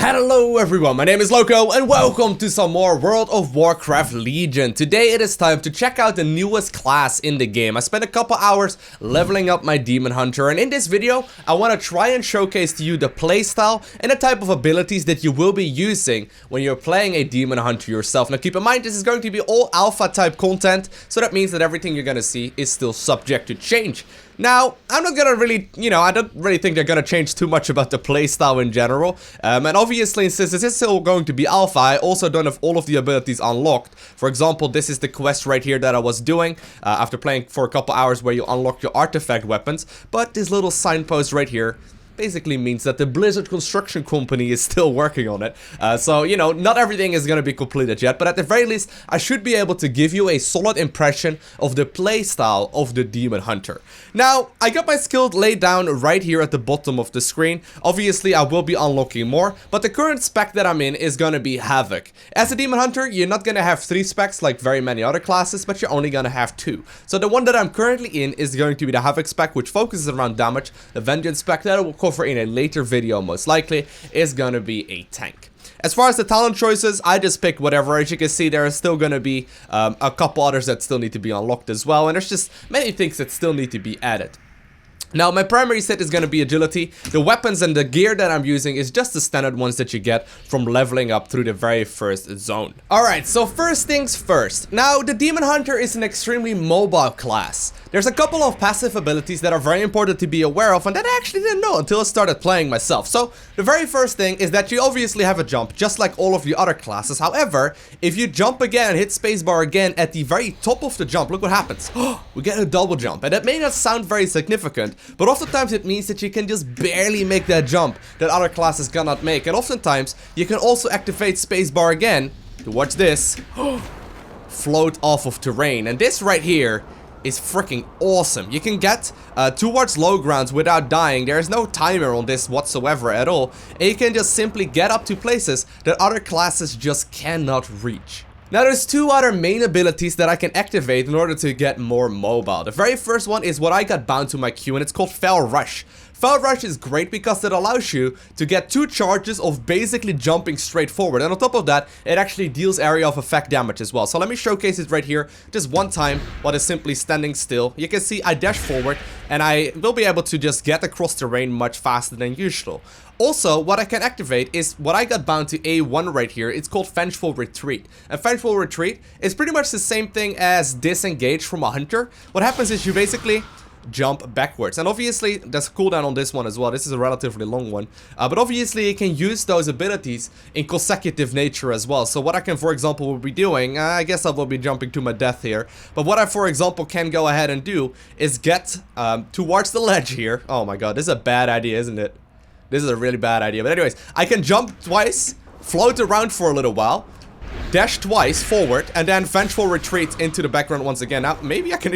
Hello everyone, my name is Lowko and welcome to some more World of Warcraft Legion. Today it is time to check out the newest class in the game. I spent a couple hours leveling up my Demon Hunter, and in this video I want to try and showcase to you the playstyle and the type of abilities that you will be using when you're playing a Demon Hunter yourself. Now keep in mind, this is going to be all alpha type content, so that means that everything you're going to see is still subject to change. Now, I'm not gonna really, I don't really think they're gonna change too much about the playstyle in general. And obviously, since this is still going to be alpha, I also don't have all of the abilities unlocked. For example, this is the quest right here that I was doing after playing for a couple hours, where you unlock your artifact weapons. But this little signpost right here basically means that the Blizzard construction company is still working on it. So, not everything is going to be completed yet, but at the very least, I should be able to give you a solid impression of the playstyle of the Demon Hunter. Now, I got my skill laid down right here at the bottom of the screen. Obviously, I will be unlocking more, but the current spec that I'm in is going to be Havoc. As a Demon Hunter, you're not going to have 3 specs like very many other classes, but you're only going to have 2. So the one that I'm currently in is going to be the Havoc spec, which focuses around damage. The Vengeance spec that I will cover in a later video most likely is gonna be a tank. As far as the talent choices, I just picked whatever. As you can see, there are still gonna be a couple others that still need to be unlocked as well, and there's just many things that still need to be added. Now, my primary set is going to be agility. The weapons and the gear that I'm using is just the standard ones that you get from leveling up through the very first zone. Alright, so first things first. Now, the Demon Hunter is an extremely mobile class. There's a couple of passive abilities that are very important to be aware of, and that I actually didn't know until I started playing myself. So, the very first thing is that you obviously have a jump, just like all of the other classes. However, if you jump again and hit spacebar again at the very top of the jump, look what happens. We get a double jump, and that may not sound very significant, but oftentimes it means that you can just barely make that jump that other classes cannot make. And oftentimes you can also activate spacebar again to watch this float off of terrain. And this right here is freaking awesome. You can get towards low grounds without dying. There is no timer on this whatsoever at all, and you can just simply get up to places that other classes just cannot reach. Now, there's 2 other main abilities that I can activate in order to get more mobile. The very first one is what I got bound to my queue, and it's called Fell Rush. Fell Rush is great because it allows you to get 2 charges of basically jumping straight forward. And on top of that, it actually deals area of effect damage as well. So let me showcase it right here just one time while it's simply standing still. You can see I dash forward and I will be able to just get across terrain much faster than usual. Also, what I can activate is what I got bound to A1 right here. It's called Vengeful Retreat. And Vengeful Retreat is pretty much the same thing as Disengage from a Hunter. What happens is you basically jump backwards, and obviously there's a cooldown on this one as well. This is a relatively long one, but obviously you can use those abilities in consecutive nature as well. So what I can, for example, will be doing, I guess I will be jumping to my death here, but what I, for example, can go ahead and do is get towards the ledge here. Oh my god, this is a bad idea, isn't it? This is a really bad idea. But anyways, I can jump twice, float around for a little while, dash twice forward, and then Vengeful Retreat into the background once again. Now, maybe I can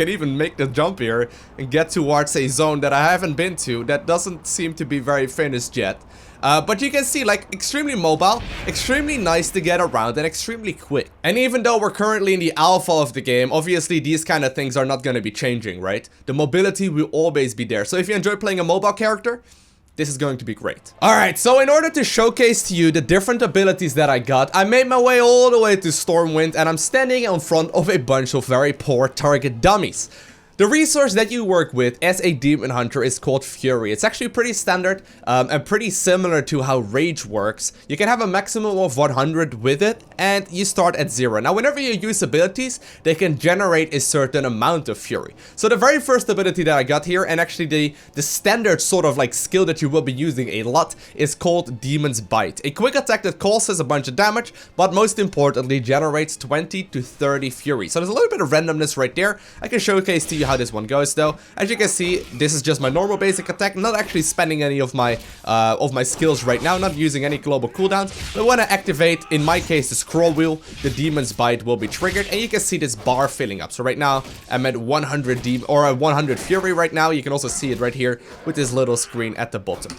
even make the jump here and get towards a zone that I haven't been to that doesn't seem to be very finished yet. But you can see, like, extremely mobile, extremely nice to get around, and extremely quick. And even though we're currently in the alpha of the game, obviously these kind of things are not going to be changing, right? The mobility will always be there. So if you enjoy playing a mobile character, this is going to be great. Alright, so in order to showcase to you the different abilities that I got, I made my way all the way to Stormwind, and I'm standing in front of a bunch of very poor target dummies. The resource that you work with as a Demon Hunter is called Fury. It's actually pretty standard and pretty similar to how Rage works. You can have a maximum of 100 with it, and you start at 0. Now, whenever you use abilities, they can generate a certain amount of Fury. So the very first ability that I got here, and actually the standard sort of like skill that you will be using a lot, is called Demon's Bite. A quick attack that causes a bunch of damage, but most importantly generates 20 to 30 Fury. So there's a little bit of randomness right there. I can showcase to you how this one goes though. As you can see, this is just my normal basic attack. I'm not actually spending any of my skills right now, not using any global cooldowns. But when I activate, in my case, the scroll wheel, the Demon's Bite will be triggered, and you can see this bar filling up. So right now I'm at 100 Fury right now. You can also see it right here with this little screen at the bottom.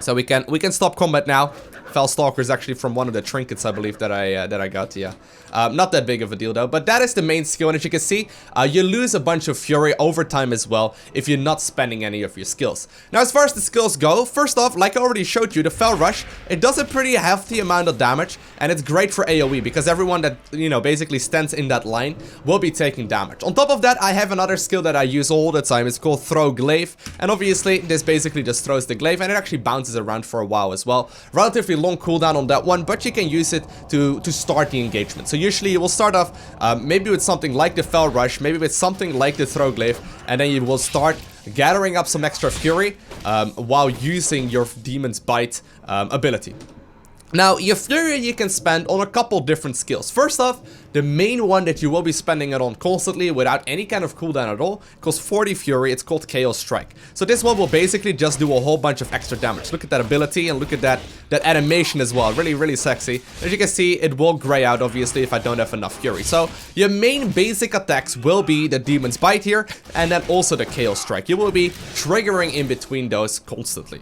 So we can stop combat now. Fell Stalker is actually from one of the trinkets, I believe, that I got, yeah. Not that big of a deal, though. But that is the main skill, and as you can see, you lose a bunch of Fury over time as well if you're not spending any of your skills. Now, as far as the skills go, first off, like I already showed you, the Fell Rush, it does a pretty hefty amount of damage, and it's great for AoE, because everyone that, you know, basically stands in that line will be taking damage. On top of that, I have another skill that I use all the time. It's called Throw Glaive, and obviously, this basically just throws the glaive, and it actually bounces around for a while as well. Relatively long cooldown on that one, but you can use it to start the engagement. So usually you will start off maybe with something like the Fell Rush, maybe with something like the Throw Glaive, and then you will start gathering up some extra Fury while using your Demon's Bite ability. Now, your Fury you can spend on a couple different skills. First off, the main one that you will be spending it on constantly without any kind of cooldown at all costs 40 Fury. It's called Chaos Strike. So this one will basically just do a whole bunch of extra damage. Look at that ability and look at that animation as well. Really, really sexy. As you can see, it will gray out obviously if I don't have enough Fury. So your main basic attacks will be the Demon's Bite here and then also the Chaos Strike. You will be triggering in between those constantly.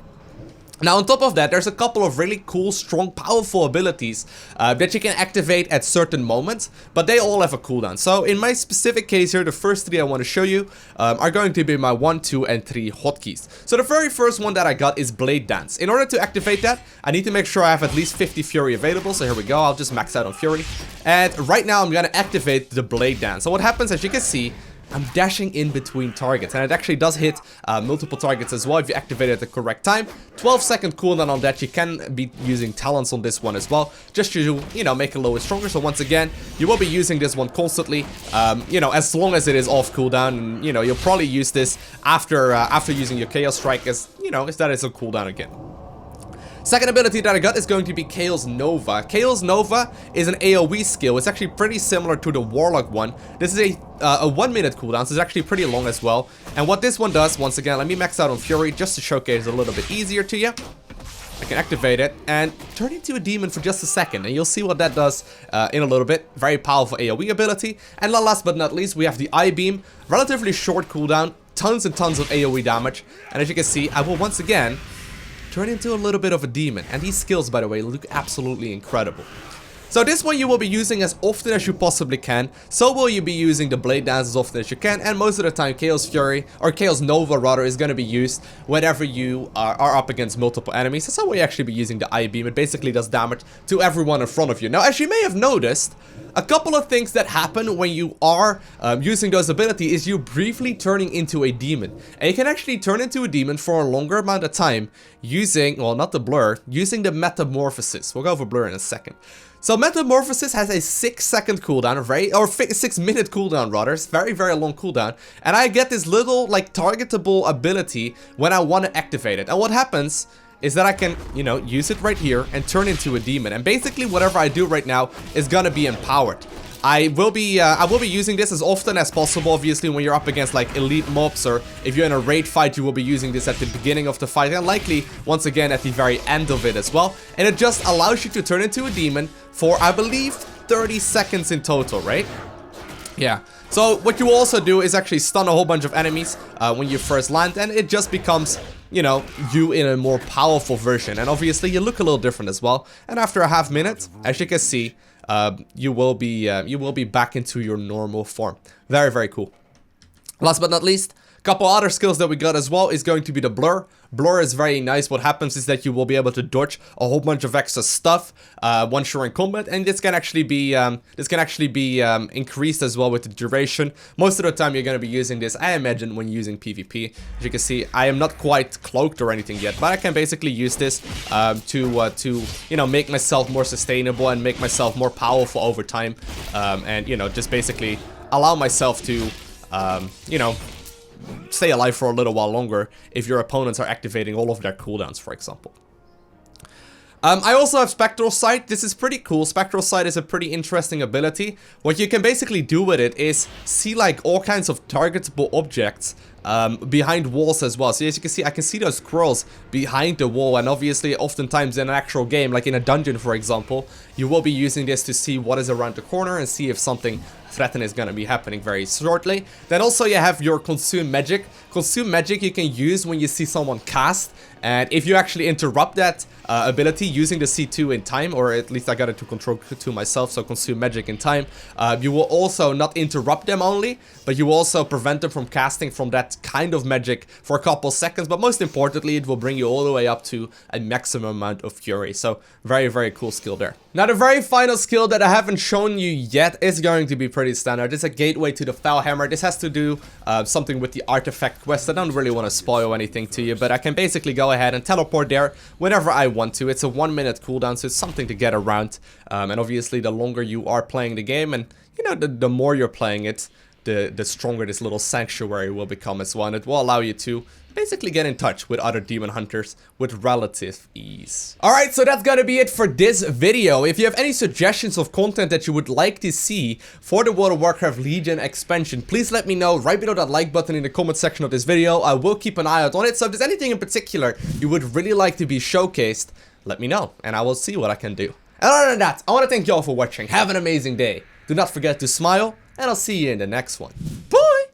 Now, on top of that, there's a couple of really cool, strong, powerful abilities that you can activate at certain moments, but they all have a cooldown. So, in my specific case here, the first three I want to show you are going to be my 1, 2, and 3 hotkeys. So, the very first one that I got is Blade Dance. In order to activate that, I need to make sure I have at least 50 Fury available. So, here we go. I'll just max out on Fury. And right now, I'm going to activate the Blade Dance. So, what happens, as you can see, I'm dashing in between targets, and it actually does hit multiple targets as well if you activate it at the correct time. 12-second cooldown on that. You can be using talents on this one as well, just to, you know, make it a little bit stronger. So once again, you will be using this one constantly, you know, as long as it is off cooldown. And, you know, you'll probably use this after using your Chaos Strike, as, you know, as that is on cooldown again. Second ability that I got is going to be Chaos Nova. Chaos Nova is an AoE skill. It's actually pretty similar to the Warlock one. This is a 1 minute cooldown, so it's actually pretty long as well. And what this one does, once again, let me max out on Fury just to showcase it a little bit easier to you. I can activate it and turn into a demon for just a second, and you'll see what that does in a little bit. Very powerful AoE ability. And last but not least, we have the Eye Beam. Relatively short cooldown, tons and tons of AoE damage. And as you can see, I will once again turn into a little bit of a demon. And these skills, by the way, look absolutely incredible. So this one you will be using as often as you possibly can. So will you be using the Blade Dance as often as you can. And most of the time Chaos Fury, or Chaos Nova rather, is going to be used whenever you are up against multiple enemies. That's how we actually be using the Eye Beam. It basically does damage to everyone in front of you. Now, as you may have noticed, a couple of things that happen when you are using those abilities is you briefly turning into a demon. And you can actually turn into a demon for a longer amount of time using, well, not the blur, using the Metamorphosis. We'll go over blur in a second. So Metamorphosis has a 6-second cooldown, or 6-minute cooldown rather. It's very, very long cooldown. And I get this little, like, targetable ability when I want to activate it. And what happens is that I can, you know, use it right here and turn into a demon. And basically whatever I do right now is gonna be empowered. I will be using this as often as possible, obviously, when you're up against, like, elite mobs, or if you're in a raid fight, you will be using this at the beginning of the fight, and likely, once again, at the very end of it as well. And it just allows you to turn into a demon for, I believe, 30 seconds in total, right? Yeah. So what you also do is actually stun a whole bunch of enemies when you first land, and it just becomes, you know, you in a more powerful version. And obviously, you look a little different as well. And after a half minute, as you can see, you will be back into your normal form. Very, very cool. Last but not least, a couple other skills that we got as well is going to be the blur. Blur is very nice. What happens is that you will be able to dodge a whole bunch of extra stuff once you're in combat, and this can actually be increased as well with the duration. Most of the time you're going to be using this, I imagine, when using PvP. As you can see, I am not quite cloaked or anything yet, but I can basically use this to you know, make myself more sustainable and make myself more powerful over time, and, you know, just basically allow myself to you know, stay alive for a little while longer if your opponents are activating all of their cooldowns, for example. I also have Spectral Sight. This is pretty cool. Spectral Sight is a pretty interesting ability. What you can basically do with it is see, like, all kinds of targetable objects behind walls as well. So as you can see, I can see those squirrels behind the wall, and obviously oftentimes in an actual game, like in a dungeon for example, you will be using this to see what is around the corner and see if something threatening is going to be happening very shortly. Then also you have your consume magic. Consume magic you can use when you see someone cast, and if you actually interrupt that ability using the C2 in time, or at least I got it to control to myself, so consume magic in time, you will also not interrupt them only, but you will also prevent them from casting from that kind of magic for a couple seconds, but most importantly it will bring you all the way up to a maximum amount of fury. So very, very cool skill there. Now the very final skill that I haven't shown you yet is going to be pretty standard. It's a gateway to the Foul Hammer. This has to do something with the artifact quest. I don't really want to spoil anything to you, but I can basically go ahead and teleport there whenever I want to. It's a 1-minute cooldown, so it's something to get around. And obviously the longer you are playing the game, and you know, the more you're playing it, the stronger this little sanctuary will become as well, and it will allow you to basically get in touch with other demon hunters with relative ease. Alright, so that's gonna be it for this video. If you have any suggestions of content that you would like to see for the World of Warcraft Legion expansion, please let me know right below that like button in the comment section of this video. I will keep an eye out on it, so if there's anything in particular you would really like to be showcased, let me know, and I will see what I can do. And other than that, I want to thank you all for watching. Have an amazing day. Do not forget to smile, and I'll see you in the next one.